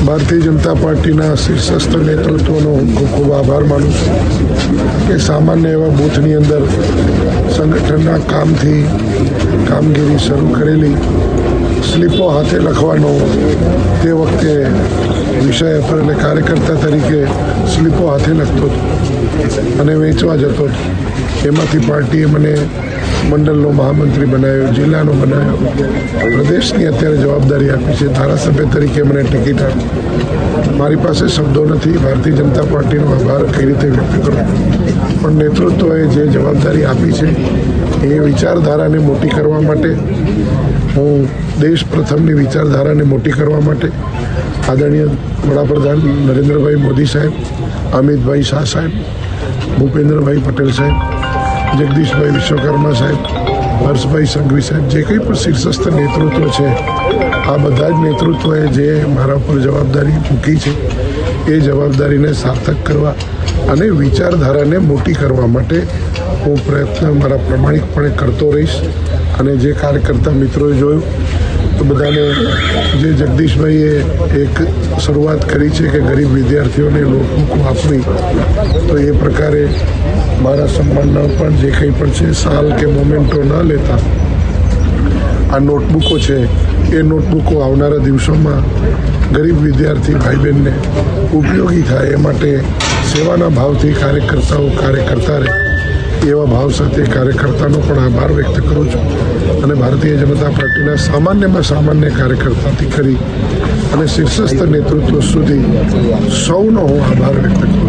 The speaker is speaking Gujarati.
ભારતીય જનતા પાર્ટીના શીર્ષસ્થ નેતૃત્વનો હું ખૂબ ખૂબ આભાર માનું છું કે સામાન્ય એવા બૂથની અંદર સંગઠનના કામગીરી શરૂ કરેલી સ્લીપો હાથે લખવાનો તે વખતે વિષય હતો, એટલે કાર્યકર્તા તરીકે સ્લીપો હાથે લખતો હતો અને વેચવા જતો હતો. એમાંથી પાર્ટીએ મને મંડળનો મહામંત્રી બનાવ્યો, જિલ્લાનો બનાવ્યો, પ્રદેશની અત્યારે જવાબદારી આપી છે, ધારાસભ્ય તરીકે મને ટિકિટ આપી. મારી પાસે શબ્દો નથી ભારતીય જનતા પાર્ટીનો આભાર કઈ રીતે વ્યક્ત કરું, પણ નેતૃત્વએ જે જવાબદારી આપી છે એ વિચારધારાને મોટી કરવા માટે, હું દેશ પ્રથમની વિચારધારાને મોટી કરવા માટે આદરણીય વડાપ્રધાન નરેન્દ્રભાઈ મોદી સાહેબ, અમિતભાઈ શાહ સાહેબ, ભૂપેન્દ્રભાઈ પટેલ સાહેબ, જગદીશભાઈ વિશ્વકર્મા સાહેબ, હર્ષભાઈ સંઘવી સાહેબ, જે કંઈ પણ શીર્ષસ્થ નેતૃત્વ છે, આ બધા જ નેતૃત્વએ જે મારા પર જવાબદારી મૂકી છે એ જવાબદારીને સાર્થક કરવા અને વિચારધારાને મોટી કરવા માટે હું પ્રયત્ન મારા પ્રમાણિકપણે કરતો રહીશ. અને જે કાર્યકર્તા મિત્રોએ જોયું તો બધાને, જે જગદીશભાઈએ એક શરૂઆત કરી છે કે ગરીબ વિદ્યાર્થીઓને નોટબુકો આપવી, તો એ પ્રકારે મારા સન્માનના પણ જે કંઈ પણ છે સાલ કે મોમેન્ટો ન લેતા આ નોટબુકો છે, એ નોટબુકો આવનારા દિવસોમાં ગરીબ વિદ્યાર્થી ભાઈ બહેનને ઉપયોગી થાય એ માટે સેવાના ભાવથી કાર્યકર્તાઓ કાર્ય કરતા રહે, એવા ભાવ સાથે કાર્યકર્તાનો પણ આભાર વ્યક્ત કરું છું. અને ભારતીય જનતા પાર્ટીના સામાન્યમાં સામાન્ય કાર્યકર્તાથી કરી અને શીર્ષસ્થ નેતૃત્વ સુધી સૌનો હું આભાર વ્યક્ત કરું છું.